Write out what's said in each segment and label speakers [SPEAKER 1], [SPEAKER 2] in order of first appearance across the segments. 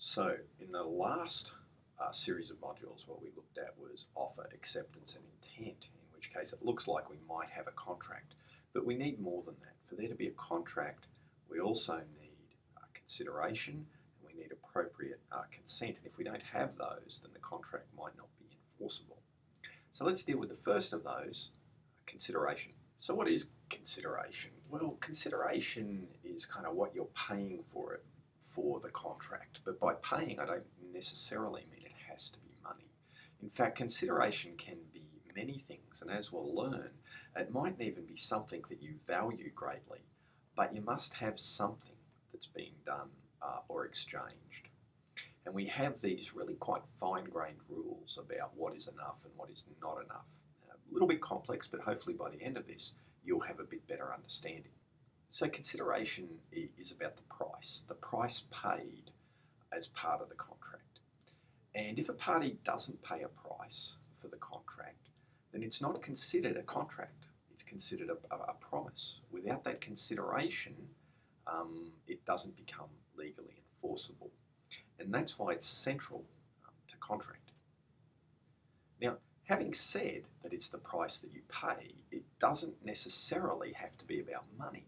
[SPEAKER 1] So in the last series of modules, what we looked at was offer, acceptance and intent, in which case it looks like we might have a contract, but we need more than that. For there to be a contract, we also need consideration and we need appropriate consent. And if we don't have those, then the contract might not be enforceable. So let's deal with the first of those, consideration. So what is consideration? Well, consideration is kind of what you're paying for it for the contract, but by paying I don't necessarily mean it has to be money. In fact, consideration can be many things, and as we'll learn, it might even be something that you value greatly, but you must have something that's being done or exchanged. And we have these really quite fine-grained rules about what is enough and what is not enough. A little bit complex, but hopefully by the end of this you'll have a bit better understanding. So consideration is about the price paid as part of the contract. And if a party doesn't pay a price for the contract, then it's not considered a contract. It's considered a promise. Without that consideration, it doesn't become legally enforceable. And that's why it's central to contract. Now, having said that it's the price that you pay, it doesn't necessarily have to be about money.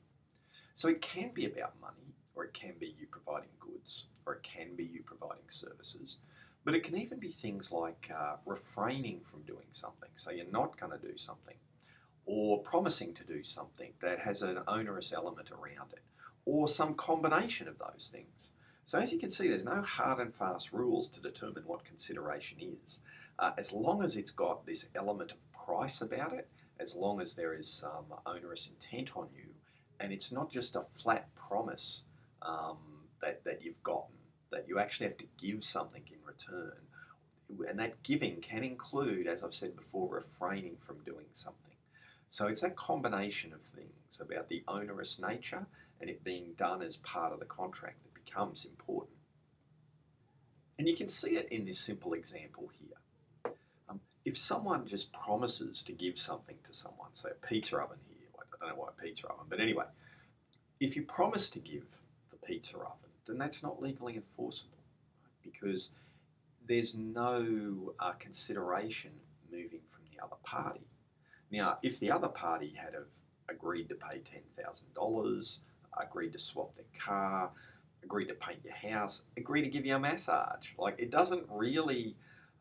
[SPEAKER 1] So it can be about money, or it can be you providing goods, or it can be you providing services, but it can even be things like refraining from doing something. So you're not going to do something, or promising to do something that has an onerous element around it, or some combination of those things. So as you can see, there's no hard and fast rules to determine what consideration is. As long as it's got this element of price about it, as long as there is some onerous intent on you, and it's not just a flat promise that you've gotten, that you actually have to give something in return. And that giving can include, as I've said before, refraining from doing something. So it's that combination of things about the onerous nature and it being done as part of the contract that becomes important. And you can see it in this simple example here. If someone just promises to give something to someone, say a pizza oven here, I don't know why a pizza oven, but anyway, if you promise to give the pizza oven, then that's not legally enforceable, right? Because there's no consideration moving from the other party. Now, if the other party had agreed to pay $10,000, agreed to swap their car, agreed to paint your house, agreed to give you a massage, like it doesn't really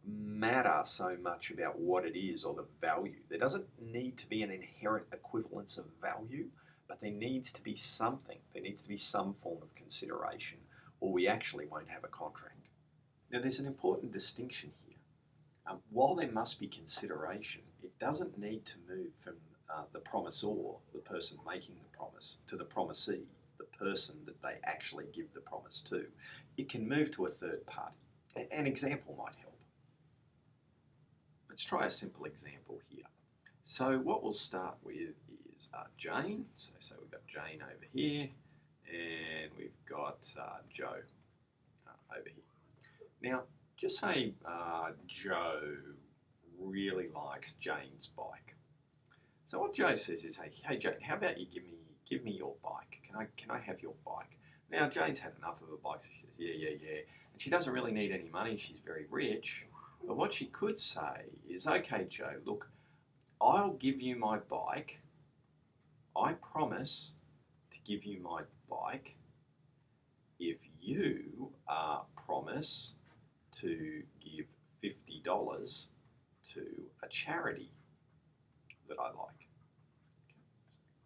[SPEAKER 1] matter so much about what it is or the value. There doesn't need to be an inherent equivalence of value, but there needs to be something. There needs to be some form of consideration, or we actually won't have a contract. Now, there's an important distinction here. While there must be consideration, it doesn't need to move from the promisor, the person making the promise, to the promisee, the person that they actually give the promise to. It can move to a third party. An example might help. Let's try a simple example here. So what we'll start with is Jane. So we've got Jane over here, and we've got Joe over here. Now, just say Joe really likes Jane's bike. So what Joe says is, hey Jane, how about you give me your bike? Can I have your bike? Now Jane's had enough of a bike, so she says, yeah. And she doesn't really need any money. She's very rich. But what she could say is, okay, Joe, look, I'll give you my bike. I promise to give you my bike if you promise to give $50 to a charity that I like.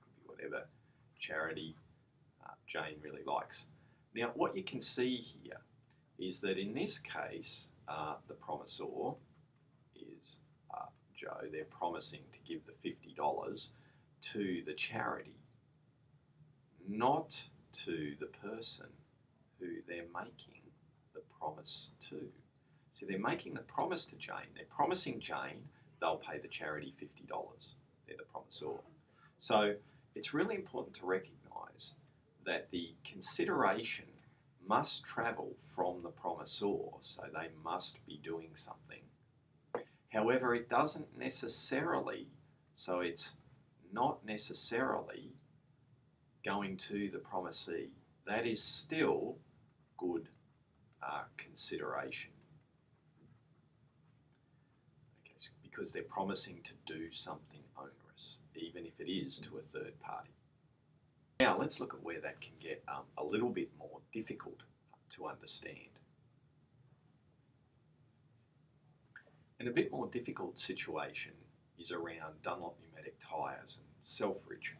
[SPEAKER 1] Could be whatever charity Jane really likes. Now, what you can see here is that in this case, the promisor is Joe. They're promising to give the $50 to the charity, not to the person who they're making the promise to. So they're making the promise to Jane. They're promising Jane they'll pay the charity $50. They're the promisor. So it's really important to recognise that the consideration must travel from the promisor, so they must be doing something. However, it doesn't necessarily, so it's not necessarily going to the promisee. That is still good consideration. Okay, so because they're promising to do something onerous, even if it is to a third party. Now let's look at where that can get a little bit more difficult to understand. And a bit more difficult situation is around Dunlop pneumatic tyres and Selfridge.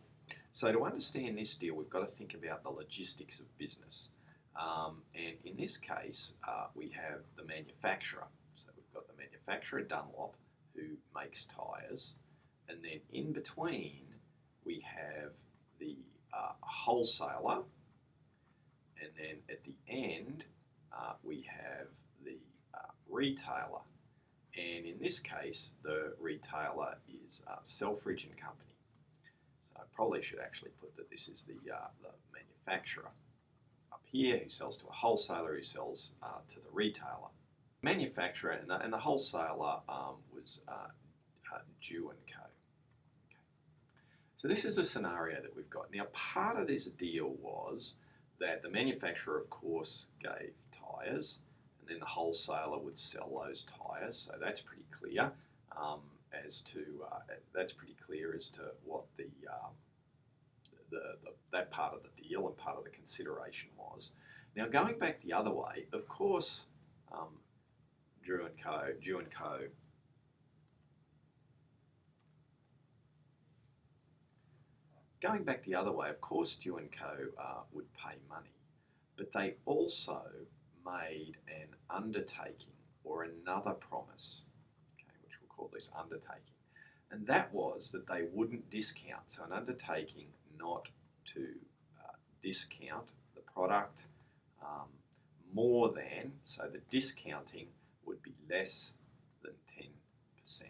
[SPEAKER 1] So to understand this deal, we've got to think about the logistics of business. And in this case, we have the manufacturer. So we've got the manufacturer Dunlop who makes tyres, and then in between we have the wholesaler, and then at the end we have the retailer. And in this case, the retailer is Selfridge and Company. So I probably should actually put that this is the manufacturer up here who sells to a wholesaler who sells to the retailer. Manufacturer and the wholesaler was Dew and Co. Okay. So this is a scenario that we've got. Now, part of this deal was that the manufacturer, of course, gave tyres, and then the wholesaler would sell those tyres. So that's pretty clear as to what that part of the deal and part of the consideration was. Now, going back the other way, of course, Dew and Co. Going back the other way, of course, Dew and Co. Would pay money, but they also made an undertaking or another promise, okay, which we'll call this undertaking, and that was that they wouldn't discount. So an undertaking not to discount the product more than, so the discounting would be less than 10%,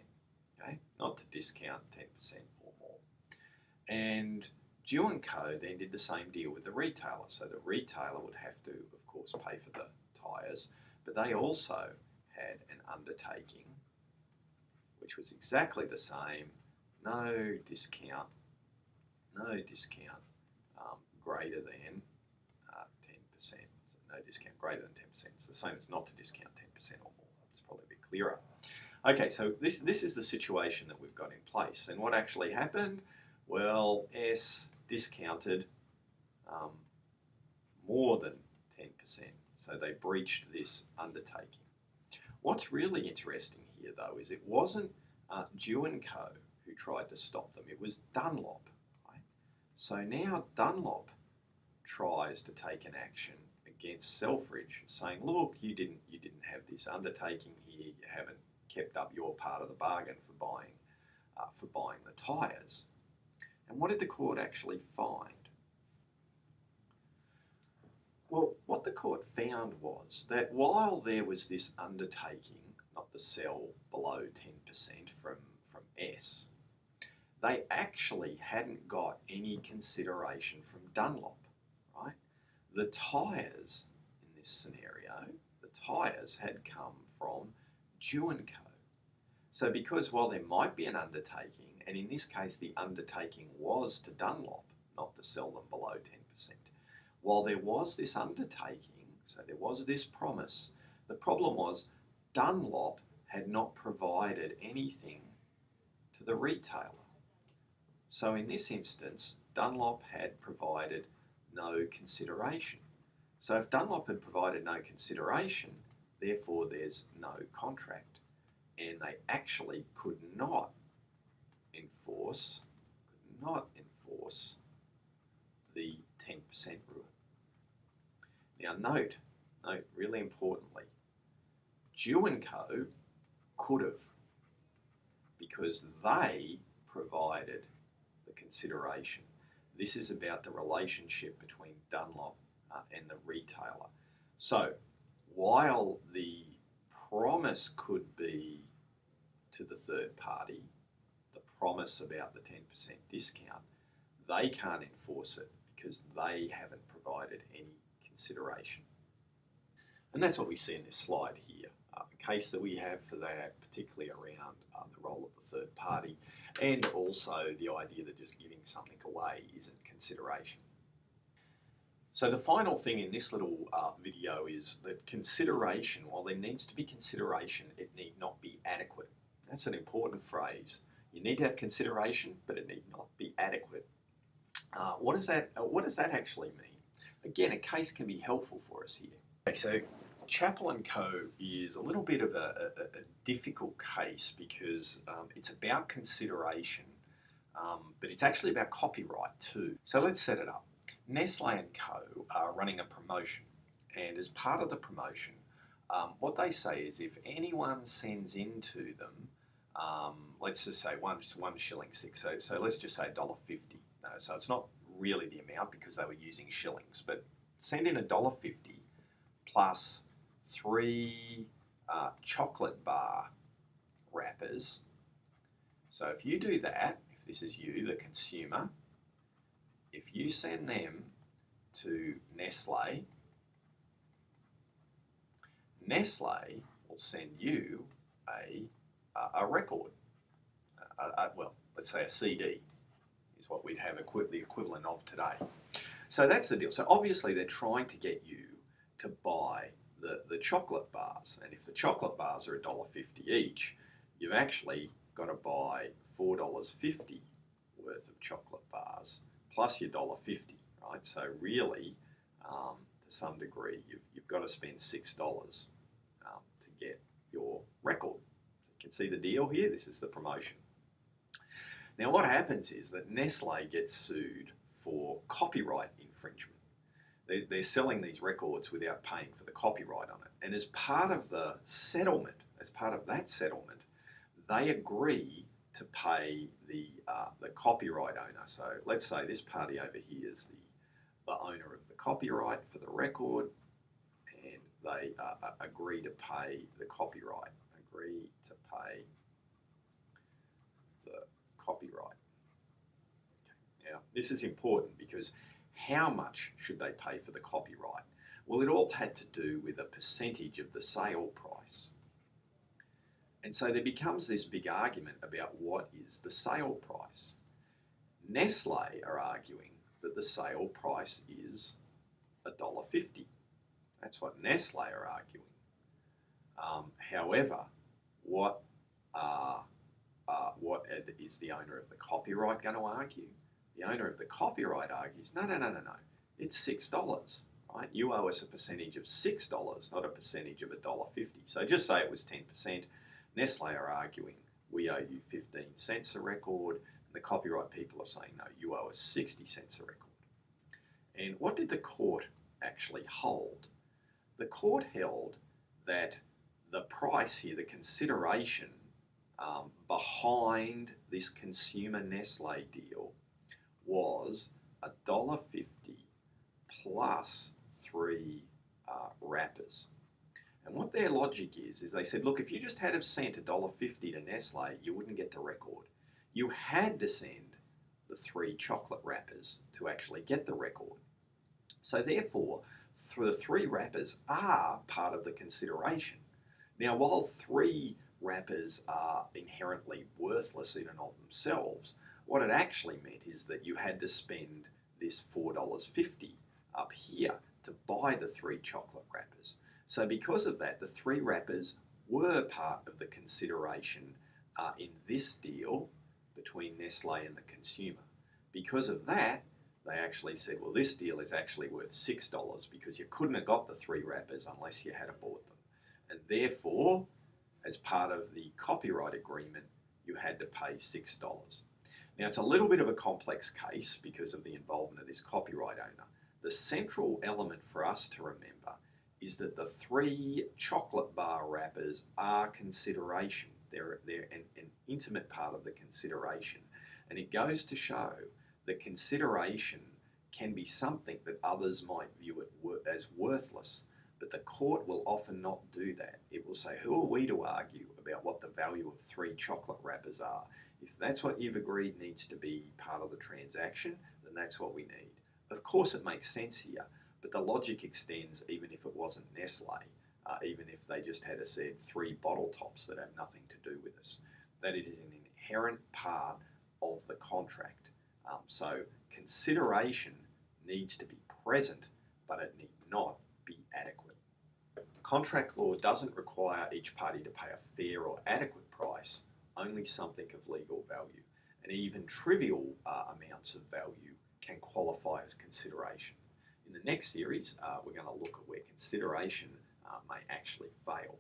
[SPEAKER 1] okay? Not to discount 10% or more. And Dew and Co. then did the same deal with the retailer. So the retailer would have to, of course, pay for the tyres, but they also had an undertaking which was exactly the same, no discount greater than 10%. So no discount greater than 10%. It's the same as not to discount 10% or more. It's probably a bit clearer. Okay, so this is the situation that we've got in place. And what actually happened? Well, S discounted more than 10%. So they breached this undertaking. What's really interesting here, though, is it wasn't Dew and Co. who tried to stop them. It was Dunlop. Right? So now Dunlop tries to take an action against Selfridge, saying, "Look, you didn't have this undertaking here. You haven't kept up your part of the bargain for buying the tyres." And what did the court actually find? Well, what the court found was that while there was this undertaking not to sell below 10% from S, they actually hadn't got any consideration from Dunlop, right? The tyres in this scenario, the tyres had come from Dew and Co. So because while there might be an undertaking, and in this case the undertaking was to Dunlop not to sell them below 10%, while there was this undertaking, so there was this promise, the problem was Dunlop had not provided anything to the retailer. So in this instance, Dunlop had provided no consideration. So if Dunlop had provided no consideration, therefore there's no contract, and they actually could not enforce the 10% rule. Now note really importantly, Dew and Co. could have, because they provided the consideration. This is about the relationship between Dunlop and the retailer. So while the promise could be to the third party, the promise about the 10% discount, they can't enforce it because they haven't provided any consideration. And that's what we see in this slide here. The case that we have for that, particularly around the role of the third party, and also the idea that just giving something away isn't consideration. So the final thing in this little video is that consideration, while there needs to be consideration, it need not be adequate. That's an important phrase. You need to have consideration, but it need not be adequate. What does that actually mean? Again, a case can be helpful for us here. Okay, so Chappell & Co. is a little bit of a difficult case because it's about consideration, but it's actually about copyright too. So let's set it up. Nestle & Co. are running a promotion, and as part of the promotion, what they say is if anyone sends into them, let's just say one shilling six, so let's just say $1.50. No, so it's not really the amount because they were using shillings, but send in $1.50 plus 3 chocolate bar wrappers. So if you do that, if this is you, the consumer, if you send them to Nestle, Nestle will send you a record. Well, let's say a CD is what we'd have the equivalent of today. So that's the deal. So obviously they're trying to get you to buy the chocolate bars, and if the chocolate bars are $1.50 each, you've actually got to buy $4.50 worth of chocolate bars plus your $1.50, right? So really, to some degree, you've got to spend $6 to get your record. You can see the deal here. This is the promotion. Now what happens is that Nestle gets sued for copyright infringement. They're selling these records without paying for the copyright on it. And as part of the settlement, they agree to pay the copyright owner. So let's say this party over here is the owner of the copyright for the record, and they agree to pay the copyright. Agree to pay the copyright. Okay. Now this is important because how much should they pay for the copyright? Well, it all had to do with a percentage of the sale price. And so there becomes this big argument about what is the sale price. Nestle are arguing that the sale price is $1.50. That's what Nestle are arguing. However, what is the owner of the copyright going to argue? The owner of the copyright argues, no, it's $6, right? You owe us a percentage of $6, not a percentage of $1.50. So just say it was 10%. Nestle are arguing, we owe you 15 cents a record, and the copyright people are saying, no, you owe us 60 cents a record. And what did the court actually hold? The court held that the price here, the consideration behind this consumer Nestle deal was $1.50 plus 3 wrappers. And what their logic is they said, look, if you just had have sent $1.50 to Nestle, you wouldn't get the record. You had to send the 3 chocolate wrappers to actually get the record. So therefore, the 3 wrappers are part of the consideration. Now, while 3 wrappers are inherently worthless in and of themselves, what it actually meant is that you had to spend this $4.50 up here to buy the 3 chocolate wrappers. So because of that, the 3 wrappers were part of the consideration in this deal between Nestle and the consumer. Because of that, they actually said, well, this deal is actually worth $6 because you couldn't have got the 3 wrappers unless you had bought them. And therefore, as part of the copyright agreement, you had to pay $6. Now, it's a little bit of a complex case because of the involvement of this copyright owner. The central element for us to remember is that the 3 chocolate bar wrappers are consideration. They're an intimate part of the consideration. And it goes to show that consideration can be something that others might view it as worthless, but the court will often not do that. It will say, who are we to argue about what the value of 3 chocolate wrappers are? If that's what you've agreed needs to be part of the transaction, then that's what we need. Of course it makes sense here, but the logic extends even if it wasn't Nestle, even if they just had said 3 bottle tops that have nothing to do with us. That is an inherent part of the contract. So consideration needs to be present but it need not be adequate. Contract law doesn't require each party to pay a fair or adequate price, only something of legal value, and even trivial amounts of value can qualify as consideration. In the next series, we're going to look at where consideration may actually fail.